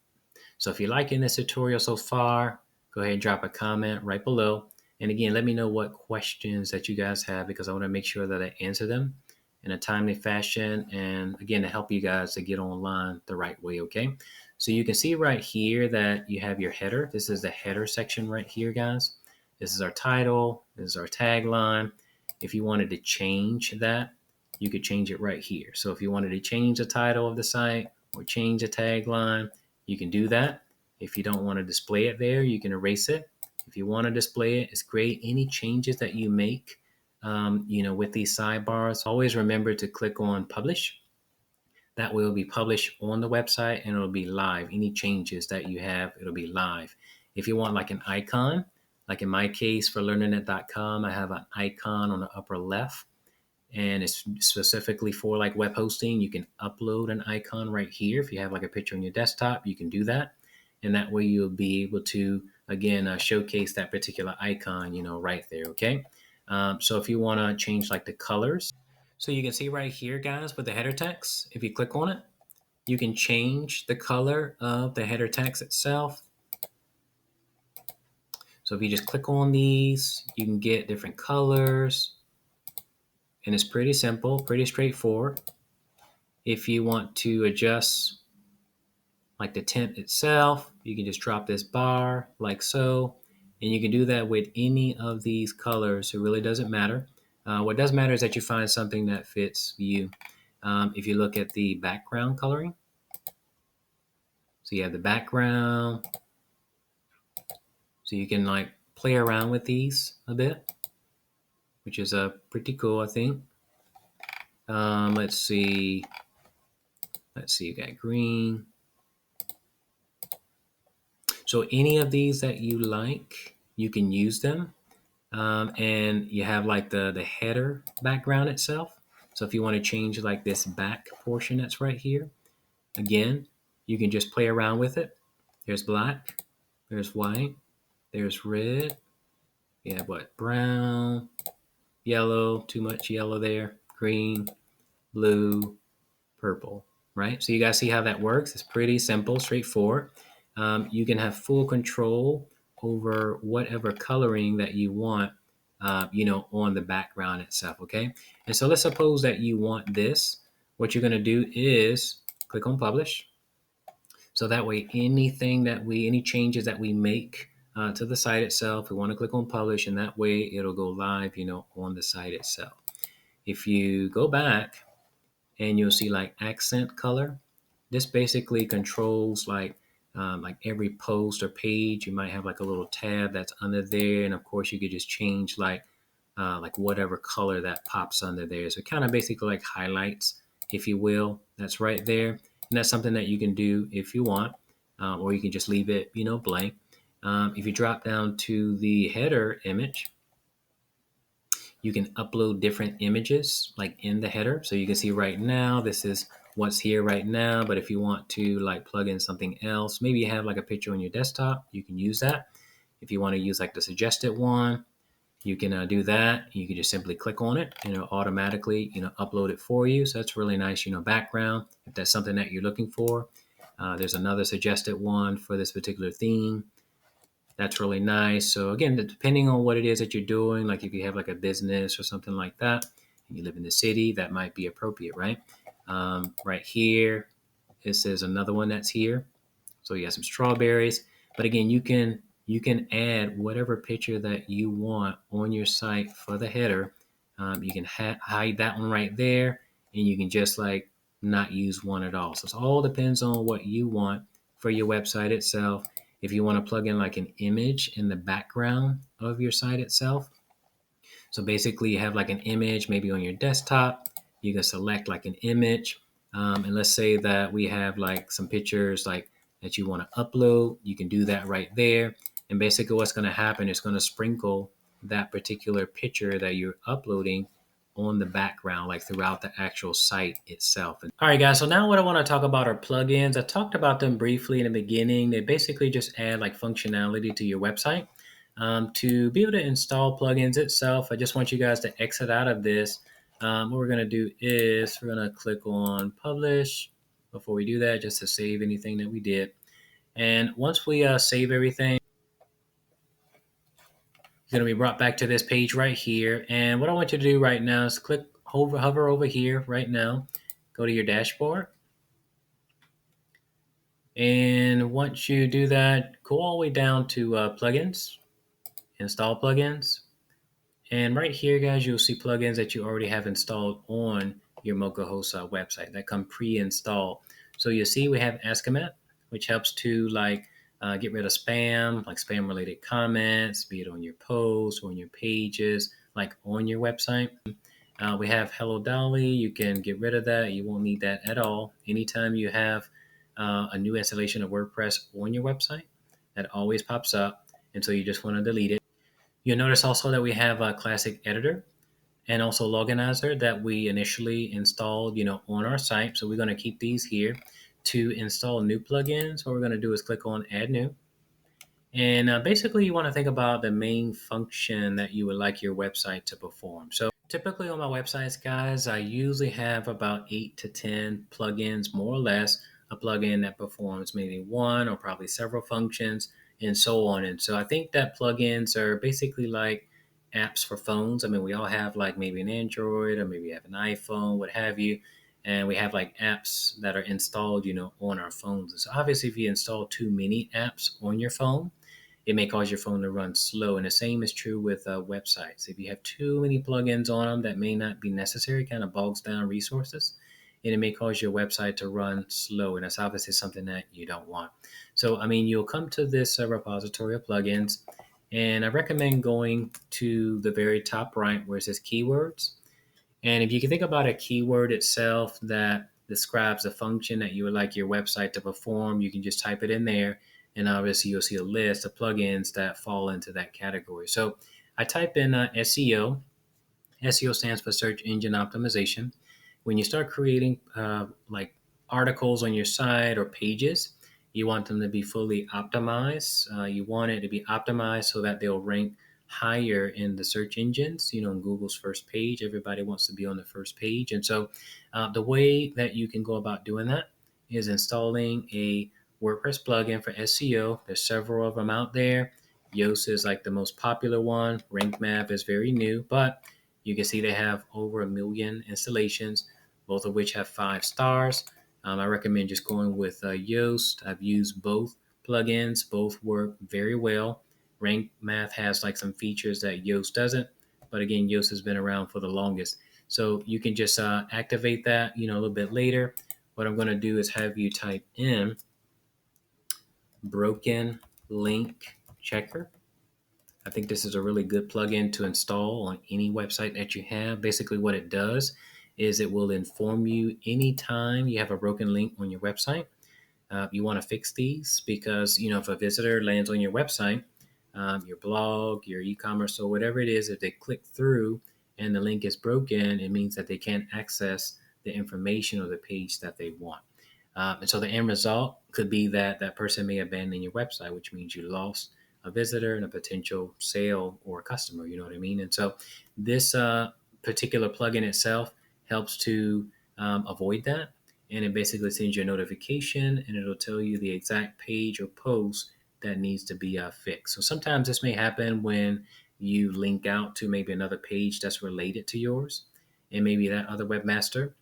So if you're liking this tutorial so far, go ahead and drop a comment right below. And again, let me know what questions that you guys have, because I want to make sure that I answer them in a timely fashion. And again, to help you guys to get online the right way, okay? So you can see right here that you have your header. This is the header section right here, guys. This is our title. This is our tagline. If you wanted to change that, you could change it right here. So if you wanted to change the title of the site or change the tagline, you can do that. If you don't want to display it there, you can erase it. If you want to display it, it's great. Any changes that you make, with these sidebars, always remember to click on publish. That will be published on the website and it'll be live. Any changes that you have, it'll be live. If you want like an icon, like in my case for learningnet.com, I have an icon on the upper left and it's specifically for like web hosting. You can upload an icon right here. If you have like a picture on your desktop, you can do that. And that way you'll be able to, again, showcase that particular icon, right there, okay? So if you want to change like the colors, so you can see right here, guys, with the header text, if you click on it, you can change the color of the header text itself. So if you just click on these, you can get different colors. And it's pretty simple, pretty straightforward. If you want to adjust like the tint itself, you can just drop this bar like so. And you can do that with any of these colors. It really doesn't matter. What does matter is that you find something that fits you. If you look at the background coloring, so you have the background. So you can like play around with these a bit, which is pretty cool, I think. Let's see. You got green. So any of these that you like, you can use them. And you have like the header background itself. So if you want to change like this back portion that's right here, again, you can just play around with it. There's black, there's white, there's red. You have what? Brown, yellow, too much yellow there, green, blue, purple, right? So you guys see how that works. It's pretty simple, straightforward. You can have full control over whatever coloring that you want, on the background itself, okay? And so let's suppose that you want this. What you're gonna do is click on publish. So that way, any changes that we make to the site itself, we wanna click on publish and that way it'll go live, on the site itself. If you go back, and you'll see like accent color. This basically controls like every post or page. You might have like a little tab that's under there, and of course you could just change like whatever color that pops under there. So it kind of basically like highlights, if you will. That's right there, and that's something that you can do if you want, or you can just leave it, blank. If you drop down to the header image, you can upload different images like in the header. So you can see right now, this is what's here right now. But if you want to like plug in something else, maybe you have like a picture on your desktop, you can use that. If you want to use like the suggested one, you can do that. You can just simply click on it and it'll automatically, upload it for you. So that's really nice, background, if that's something that you're looking for. There's another suggested one for this particular theme. That's really nice. So again, depending on what it is that you're doing, like if you have like a business or something like that, and you live in the city, that might be appropriate, right? Right here, it says another one that's here. So you have some strawberries. But again, you can add whatever picture that you want on your site for the header. You can hide that one right there, and you can just like not use one at all. So it all depends on what you want for your website itself. If you want to plug in like an image in the background of your site itself. So basically you have like an image maybe on your desktop. You can select like an image. And let's say that we have like some pictures like that you want to upload. You can do that right there. And basically what's going to happen is going to sprinkle that particular picture that you're uploading on the background, like throughout the actual site itself. All right, guys. So now what I want to talk about are plugins. I talked about them briefly in the beginning. They basically just add like functionality to your website. To be able to install plugins itself, I just want you guys to exit out of this. What we're going to do is we're going to click on publish before we do that, just to save anything that we did. And once we save everything, you're going to be brought back to this page right here. And what I want you to do right now is hover over here right now, go to your dashboard. And once you do that, go all the way down to plugins, install plugins. And right here, guys, you'll see plugins that you already have installed on your Mochahost website that come pre-installed. So you'll see we have Estimate, which helps to get rid of spam, like spam-related comments, be it on your posts or on your pages, like on your website. We have Hello Dolly. You can get rid of that. You won't need that at all. Anytime you have a new installation of WordPress on your website, that always pops up. And so you just want to delete it. You'll notice also that we have a classic editor and also Loganizer that we initially installed, on our site. So we're going to keep these here. To install new plugins, what we're going to do is click on Add New. And basically, you want to think about the main function that you would like your website to perform. So typically on my websites, guys, I usually have about 8 to 10 plugins, more or less, a plugin that performs maybe one or probably several functions and so on. And so I think that plugins are basically like apps for phones. I mean, we all have like maybe an Android or maybe you have an iPhone, what have you. And we have like apps that are installed, on our phones. And so obviously, if you install too many apps on your phone, it may cause your phone to run slow. And the same is true with websites. If you have too many plugins on them that may not be necessary, it kind of bogs down resources, and it may cause your website to run slow. And that's obviously something that you don't want. So, I mean, you'll come to this repository of plugins, and I recommend going to the very top right where it says keywords. And if you can think about a keyword itself that describes a function that you would like your website to perform, you can just type it in there. And obviously, you'll see a list of plugins that fall into that category. So I type in SEO. SEO stands for Search Engine Optimization. When you start creating like articles on your site or pages, you want them to be fully optimized. You want it to be optimized so that they'll rank higher in the search engines. In Google's first page, everybody wants to be on the first page. And so the way that you can go about doing that is installing a WordPress plugin for SEO. There's several of them out there. Yoast is like the most popular one. Rank Math is very new, but you can see they have over 1 million installations, both of which have 5 stars. I recommend just going with Yoast. I've used both plugins. Both work very well. Rank Math has like some features that Yoast doesn't, but again, Yoast has been around for the longest. So you can just activate that, a little bit later. What I'm going to do is have you type in broken link checker. I think this is a really good plugin to install on any website that you have. Basically, what it does is it will inform you anytime you have a broken link on your website. You want to fix these because, if a visitor lands on your website, your blog, your e-commerce, or whatever it is, if they click through and the link is broken, it means that they can't access the information or the page that they want. And so the end result could be that that person may abandon your website, which means you lost a visitor and a potential sale or a customer. You know what I mean? And so this particular plugin itself helps to avoid that. And it basically sends you a notification and it'll tell you the exact page or post that needs to be fixed. So sometimes this may happen when you link out to maybe another page that's related to yours. And maybe that other webmaster,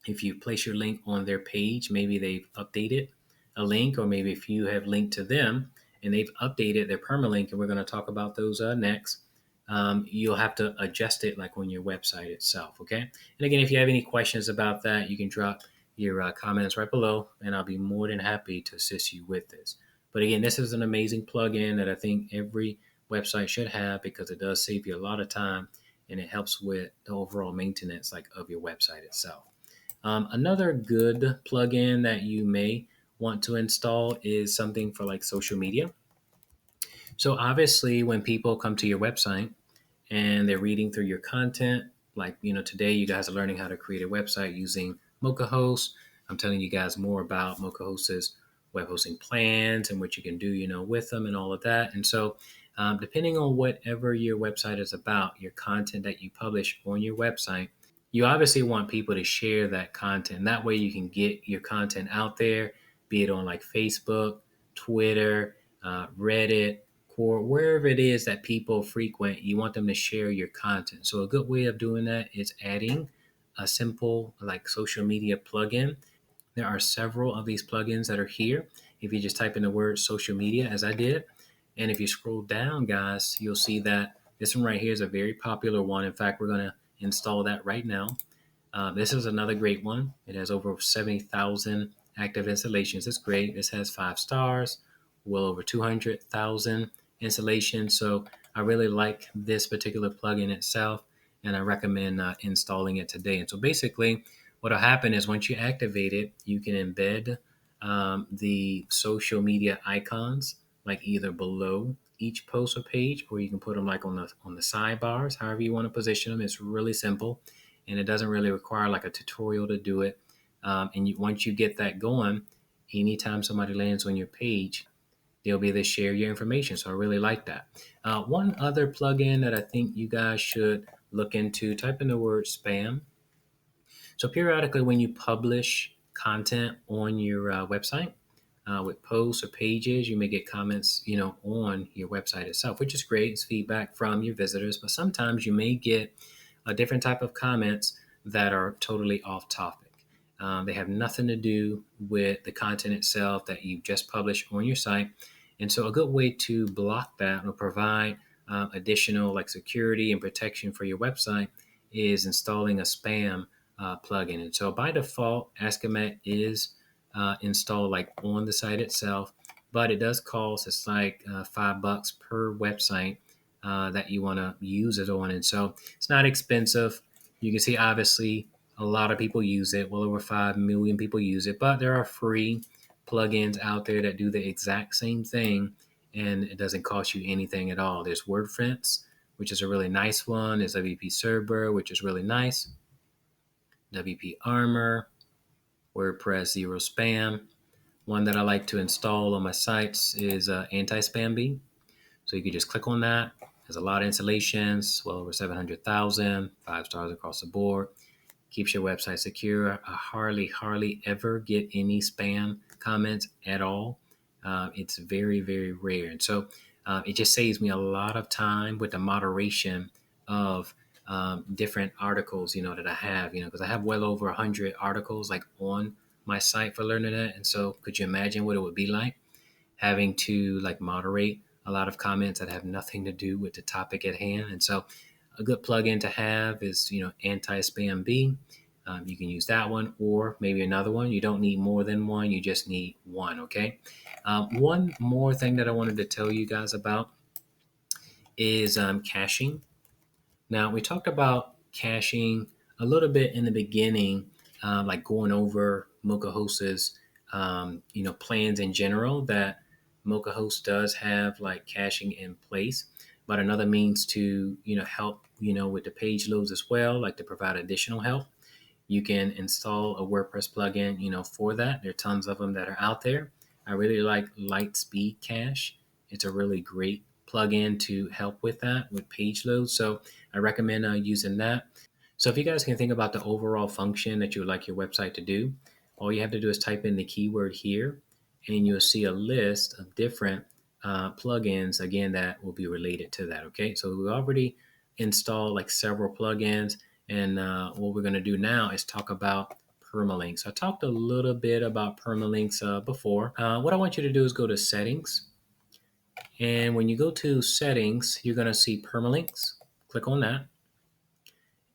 if you place your link on their page, maybe they've updated a link, or maybe if you have linked to them and they've updated their permalink, and we're going to talk about those next, you'll have to adjust it like on your website itself. Okay. And again, if you have any questions about that, you can drop your comments right below, and I'll be more than happy to assist you with this. But again, this is an amazing plugin that I think every website should have because it does save you a lot of time and it helps with the overall maintenance of your website itself. Another good plugin that you may want to install is something for like social media. So obviously, when people come to your website and they're reading through your content, like today you guys are learning how to create a website using Mochahost. I'm telling you guys more about Mochahost's web hosting plans and what you can do, with them and all of that. And so, depending on whatever your website is about, your content that you publish on your website, you obviously want people to share that content. That way you can get your content out there, be it on like Facebook, Twitter, Reddit, or wherever it is that people frequent. You want them to share your content. So a good way of doing that is adding a simple like social media plugin. There are several of these plugins that are here. if you just type in the word social media as I did. And if you scroll down, guys, you'll see that this one right here is a very popular one. In fact, we're going to install that right now. This is another great one. It has over 70,000 active installations. It's great. This has 5 stars, well over 200,000 installations. So I really like this particular plugin itself, and I recommend installing it today. And so basically, what will happen is once you activate it, you can embed the social media icons like either below each post or page, or you can put them like on the sidebars, however you want to position them. It's really simple, and it doesn't really require like a tutorial to do it. Once you get that going, anytime somebody lands on your page, they'll be able to share your information. So I really like that. One other plugin that I think you guys should look into, type in the word spam. So periodically when you publish content on your website, with posts or pages, you may get comments, on your website itself, which is great. It's feedback from your visitors, but sometimes you may get a different type of comments that are totally off topic. They have nothing to do with the content itself that you just published on your site. And so a good way to block that or provide additional like security and protection for your website is installing a spam plugin. And so by default, Askamet is installed like on the site itself, but it does cost, it's like $5 per website that you want to use it on. And so it's not expensive. You can see obviously a lot of people use it. Well over 5 million people use it, but there are free plugins out there that do the exact same thing, and it doesn't cost you anything at all. There's Wordpress, which is a really nice one. There's WP Server, which is really nice. WP Armor, WordPress Zero Spam. One that I like to install on my sites is Anti-Spam Bee. So you can just click on that. There's a lot of installations, well over 700,000, 5 stars across the board. Keeps your website secure. I hardly ever get any spam comments at all. It's very, very rare. And so it just saves me a lot of time with the moderation of different articles, that I have, because I have well over 100 articles like on my site for LearningNet. And so could you imagine what it would be like having to like moderate a lot of comments that have nothing to do with the topic at hand? And so a good plugin to have is, Anti-Spam Bee. You can use that one or maybe another one. You don't need more than one. You just need one, okay? One more thing that I wanted to tell you guys about is caching. Now, we talked about caching a little bit in the beginning, like going over Mochahost's, plans in general, that Mochahost does have like caching in place, but another means to, help, with the page loads as well, like to provide additional help. You can install a WordPress plugin, for that. There are tons of them that are out there. I really like Lightspeed Cache. It's a really great plugin to help with that, with page loads. So I recommend using that. So if you guys can think about the overall function that you would like your website to do, all you have to do is type in the keyword here, and you'll see a list of different plugins, again, that will be related to that. Okay, so we already installed like several plugins. And what we're going to do now is talk about Permalinks. I talked a little bit about Permalinks before. What I want you to do is go to Settings. And when you go to Settings, you're going to see Permalinks. Click on that.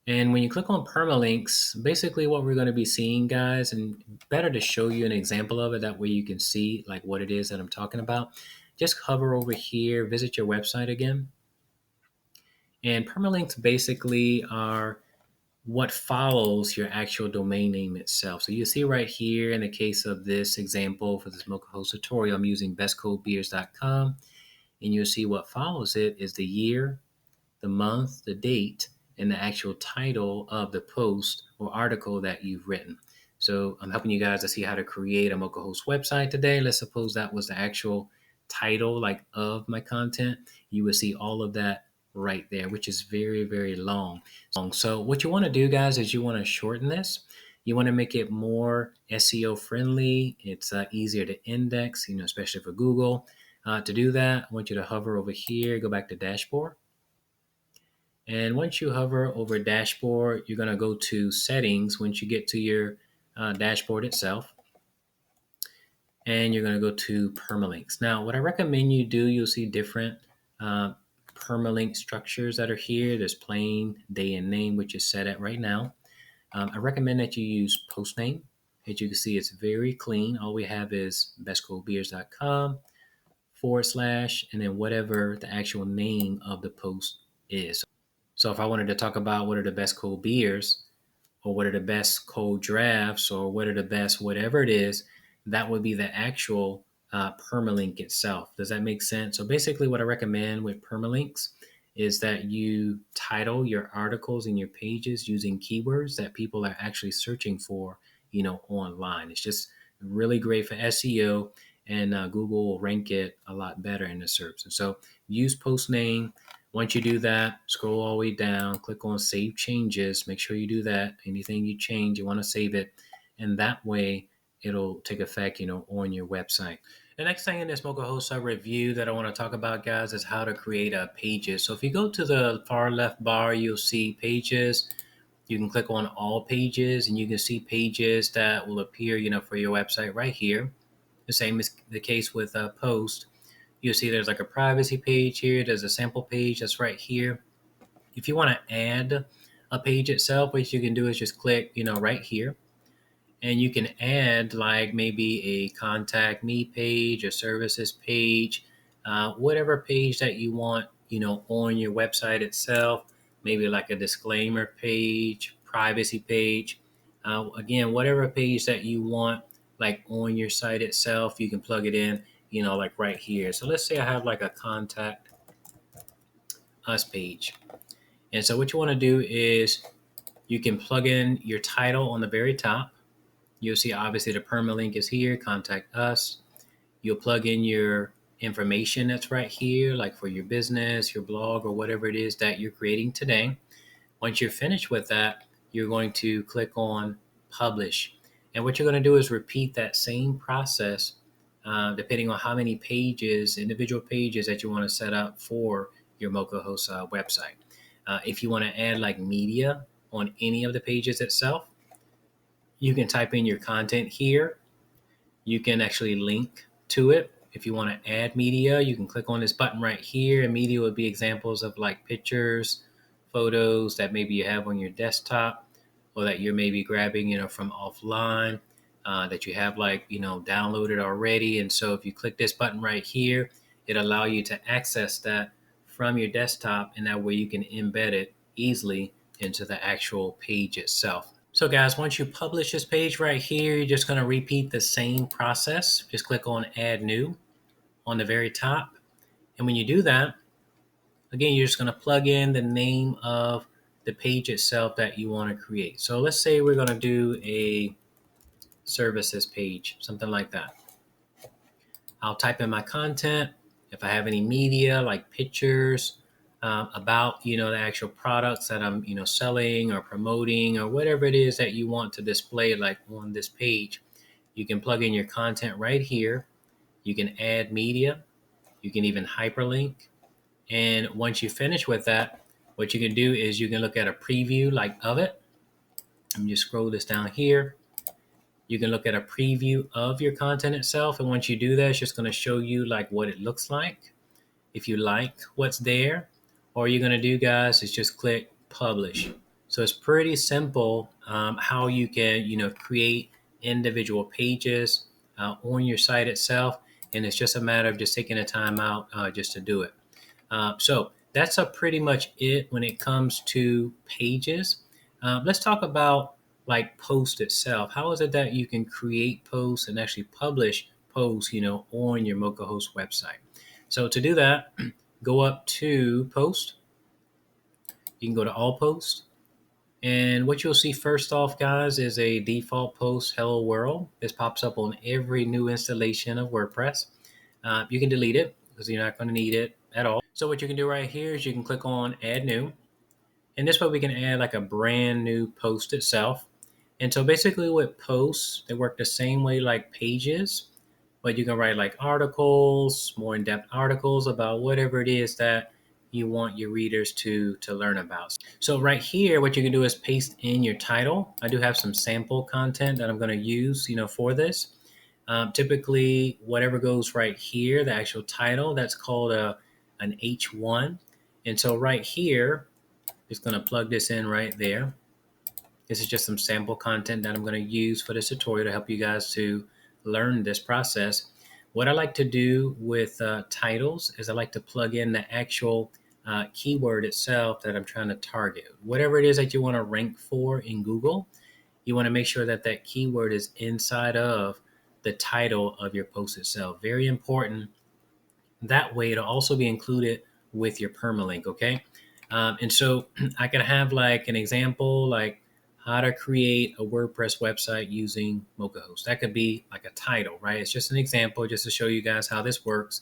And when you click on Permalinks, basically what we're going to be seeing, guys, and better to show you an example of it, that way you can see like what it is that I'm talking about. Just hover over here, visit your website again. And Permalinks basically are what follows your actual domain name itself. So you see right here in the case of this example for this Mochahost tutorial, I'm using bestcodebeers.com, and you'll see what follows it is the year, the month, the date, and the actual title of the post or article that you've written. So I'm helping you guys to see how to create a Mochahost website today. Let's suppose that was the actual title like of my content. You will see all of that right there, which is very, very long. So what you want to do, guys, is you want to shorten this. You want to make it more SEO friendly. It's easier to index, especially for Google. To do that, I want you to hover over here, go back to dashboard. And once you hover over dashboard, you're going to go to settings. Once you get to your dashboard itself, and you're going to go to permalinks. Now, what I recommend you do, you'll see different uh, permalink structures that are here. There's plain, day, and name, which is set at right now. I recommend that you use post name. As you can see, it's very clean. All we have is bestcoldbeers.com / and then whatever the actual name of the post is. So if I wanted to talk about what are the best cold beers, or what are the best cold drafts, or what are the best whatever it is, that would be the actual permalink itself. Does that make sense? So basically what I recommend with permalinks is that you title your articles and your pages using keywords that people are actually searching for, online. It's just really great for SEO, and Google will rank it a lot better in the SERPs. And so use post name. Once you do that, scroll all the way down, click on Save Changes. Make sure you do that. Anything you change, you want to save it. And that way, it'll take effect, on your website. The next thing in this Mochahost review that I want to talk about, guys, is how to create pages. So if you go to the far left bar, you'll see pages. You can click on all pages, and you can see pages that will appear, for your website right here. The same is the case with post. You'll see there's like a privacy page here. There's a sample page that's right here. If you want to add a page itself, what you can do is just click, right here. And you can add like maybe a contact me page, a services page, whatever page that you want, on your website itself. Maybe like a disclaimer page, privacy page. Again, whatever page that you want, like on your site itself, you can plug it in, like right here. So let's say I have like a contact us page. And so what you want to do is you can plug in your title on the very top. You'll see obviously the permalink is here, contact us. You'll plug in your information that's right here, like for your business, your blog, or whatever it is that you're creating today. Once you're finished with that, you're going to click on publish. And what you're going to do is repeat that same process depending on how many pages, individual pages that you want to set up for your Mochahost website. If you want to add like media on any of the pages itself, you can type in your content here. You can actually link to it. If you want to add media, you can click on this button right here, and media would be examples of like pictures, photos that maybe you have on your desktop, or that you're maybe grabbing, from offline, that you have like, downloaded already. And so if you click this button right here, it allows you to access that from your desktop, and that way you can embed it easily into the actual page itself. So guys, once you publish this page right here, you're just going to repeat the same process. Just click on Add New on the very top. And when you do that, again, you're just going to plug in the name of the page itself that you want to create. So let's say we're going to do a services page, something like that. I'll type in my content. If I have any media like pictures, about the actual products that I'm selling or promoting, or whatever it is that you want to display like on this page, you can plug in your content right here. You can add media. You can even hyperlink. And once you finish with that, what you can do is you can look at a preview like of it. Let me just scroll this down here. You can look at a preview of your content itself. And once you do that, it's just going to show you like what it looks like. If you like what's there, all you're going to do, guys, is just click publish. So it's pretty simple how you can, create individual pages on your site itself. And it's just a matter of just taking the time out just to do it. So that's pretty much it when it comes to pages. Let's talk about like post itself. How is it that you can create posts and actually publish posts, on your Mochahost website? So to do that, go up to post. You can go to all posts. And what you'll see first off, guys, is a default post, hello world. This pops up on every new installation of WordPress. You can delete it because you're not going to need it at all. So what you can do right here is you can click on add new. And this way we can add like a brand new post itself. And so basically with posts, they work the same way like pages, but you can write like articles, more in-depth articles about whatever it is that you want your readers to learn about. So right here, what you can do is paste in your title. I do have some sample content that I'm going to use, for this. Typically, whatever goes right here, the actual title, that's called an H1. And so right here, just going to plug this in right there. This is just some sample content that I'm going to use for this tutorial to help you guys to learn this process. What I like to do with titles is I like to plug in the actual keyword itself that I'm trying to target. Whatever it is that you want to rank for in Google, you want to make sure that that keyword is inside of the title of your post itself. Very important. That way, it'll also be included with your permalink, okay? And so I can have like an example, like how to create a WordPress website using Mochahost. That could be like a title, right? It's just an example just to show you guys how this works.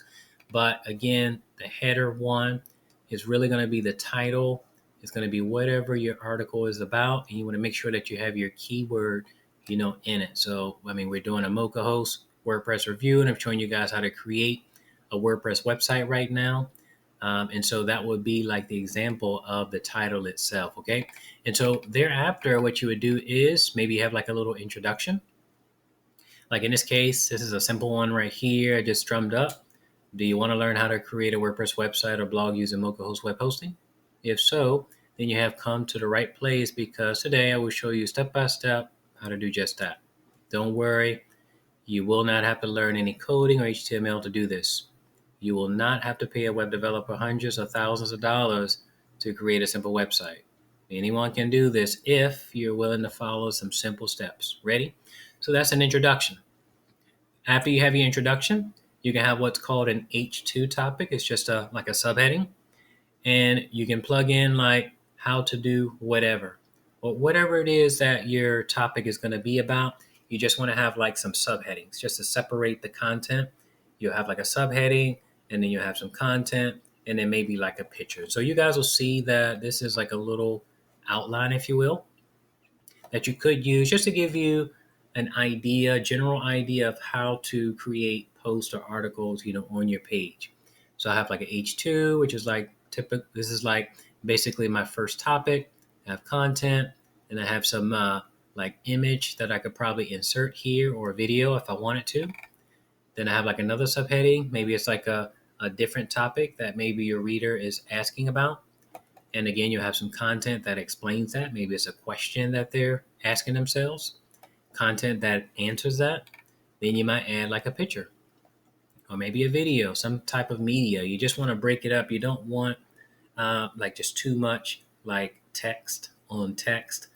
But again, the header one is really going to be the title. It's going to be whatever your article is about, and you want to make sure that you have your keyword, in it. So, I mean, we're doing a Mochahost WordPress review, and I'm showing you guys how to create a WordPress website right now. And so that would be like the example of the title itself, okay? And so thereafter, what you would do is maybe have like a little introduction. Like in this case, this is a simple one right here. I just drummed up. Do you want to learn how to create a WordPress website or blog using Mochahost web hosting? If so, then you have come to the right place, because today I will show you step by step how to do just that. Don't worry, you will not have to learn any coding or HTML to do this. You will not have to pay a web developer hundreds or thousands of dollars to create a simple website. Anyone can do this if you're willing to follow some simple steps. Ready? So that's an introduction. After you have your introduction, you can have what's called an H2 topic. It's just like a subheading. And you can plug in like how to do whatever. Or whatever it is that your topic is going to be about, you just want to have like some subheadings just to separate the content. You'll have like a subheading, and then you have some content, and then maybe like a picture. So you guys will see that this is like a little outline, if you will, that you could use just to give you an idea, general idea of how to create posts or articles, on your page. So I have like an H2, which is like typical. This is like basically my first topic. I have content, and I have some like image that I could probably insert here, or a video if I wanted to. Then I have like another subheading. Maybe it's like a different topic that maybe your reader is asking about. And again, you have some content that explains that. Maybe it's a question that they're asking themselves, content that answers that. Then you might add like a picture or maybe a video, some type of media. You just want to break it up. You don't want like just too much like text on text,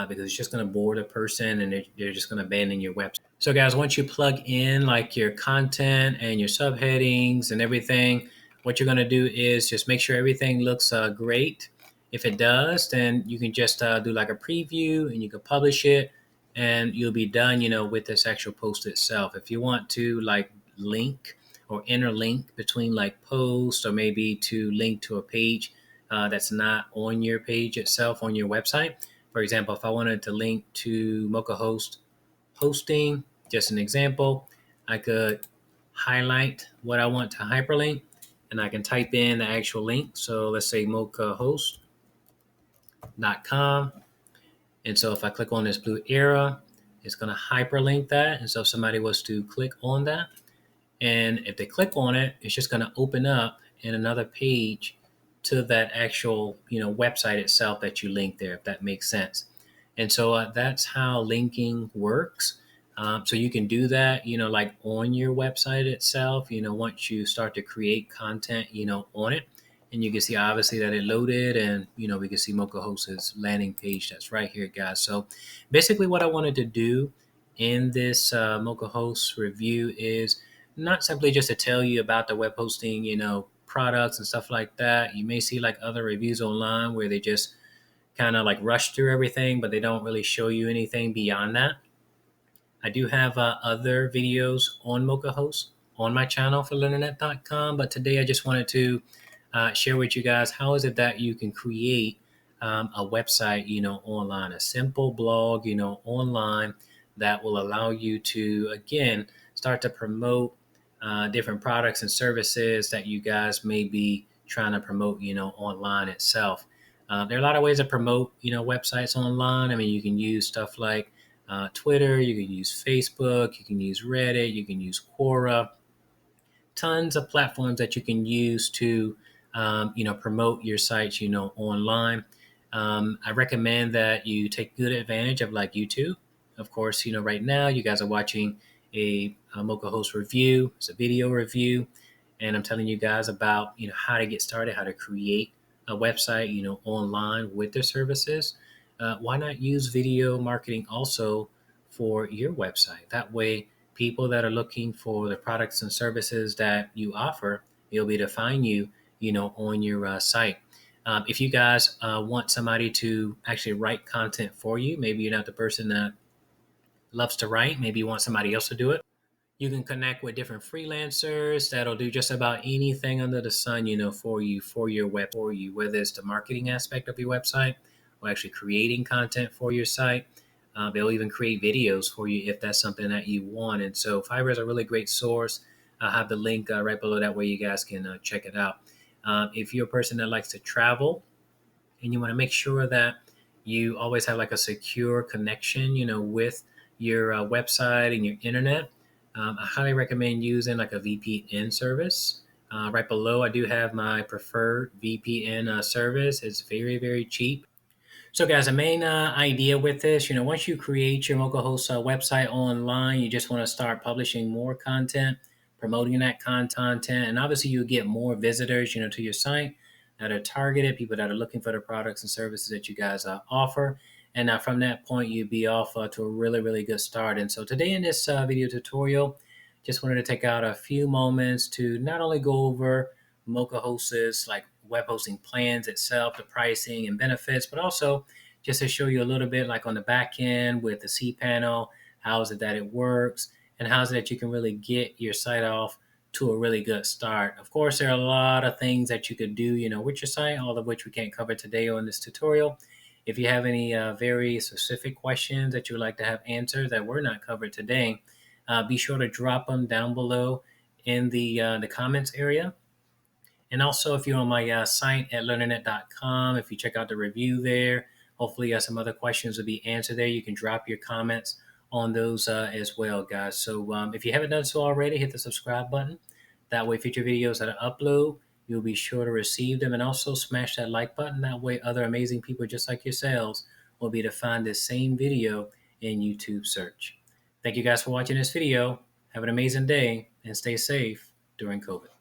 because it's just going to bore the person, and they're just going to abandon your website. So guys, once you plug in like your content and your subheadings and everything, what you're going to do is just make sure everything looks great. If it does, then you can just do like a preview, and you can publish it, and you'll be done, with this actual post itself. If you want to like link or interlink between like posts, or maybe to link to a page that's not on your page itself on your website. For example, if I wanted to link to Mochahost hosting, just an example, I could highlight what I want to hyperlink, and I can type in the actual link. So let's say mochahost.com. And so if I click on this blue arrow, it's going to hyperlink that. And so if somebody was to click on that, and if they click on it, it's just going to open up in another page to that actual, website itself that you link there, if that makes sense. And so that's how linking works. So you can do that, like on your website itself, once you start to create content, on it. And you can see obviously that it loaded, and, we can see Mochahost's landing page that's right here, guys. So basically what I wanted to do in this Mochahost review is not simply just to tell you about the web hosting, products and stuff like that. You may see like other reviews online where they just kind of like rush through everything, but they don't really show you anything beyond that. I do have other videos on Mochahost on my channel for learnernet.com, but today I just wanted to share with you guys how is it that you can create a website, online, a simple blog, online that will allow you to, again, start to promote different products and services that you guys may be trying to promote, online itself. There are a lot of ways to promote, websites online. I mean, you can use stuff like Twitter, you can use Facebook, you can use Reddit, you can use Quora. Tons of platforms that you can use to promote your sites online. I recommend that you take good advantage of like YouTube. Of course, right now you guys are watching a Mochahost review. It's a video review, and I'm telling you guys about how to get started, how to create a website online with their services. Why not use video marketing also for your website? That way people that are looking for the products and services that you offer, you'll be able to find you, on your site. If you guys want somebody to actually write content for you, maybe you're not the person that loves to write, maybe you want somebody else to do it. You can connect with different freelancers that'll do just about anything under the sun, for you, for your web, for you, whether it's the marketing aspect of your website or actually creating content for your site. They'll even create videos for you if that's something that you want. And so Fiverr is a really great source. I'll have the link right below that way you guys can check it out. If you're a person that likes to travel and you want to make sure that you always have like a secure connection, with your website and your internet, I highly recommend using like a VPN service. Right below, I do have my preferred VPN service. It's very, very cheap. So, guys, the main idea with this, once you create your Mochahost website online, you just want to start publishing more content, promoting that content, and obviously you get more visitors, to your site that are targeted, people that are looking for the products and services that you guys offer. And now from that point, you'd be off to a really, really good start. And so today in this video tutorial, just wanted to take out a few moments to not only go over Mochahost's like web hosting plans itself, the pricing and benefits, but also just to show you a little bit like on the back end with the cPanel, how is it that it works, and how is it that you can really get your site off to a really good start. Of course, there are a lot of things that you could do, with your site, all of which we can't cover today on this tutorial. If you have any very specific questions that you would like to have answered that were not covered today, be sure to drop them down below in the comments area. And also, if you're on my site at learnernet.com, if you check out the review there, hopefully some other questions will be answered there. You can drop your comments on those as well, guys. So if you haven't done so already, hit the subscribe button. That way, future videos that I upload, you'll be sure to receive them. And also smash that like button. That way, other amazing people just like yourselves will be able to find this same video in YouTube search. Thank you guys for watching this video. Have an amazing day and stay safe during COVID.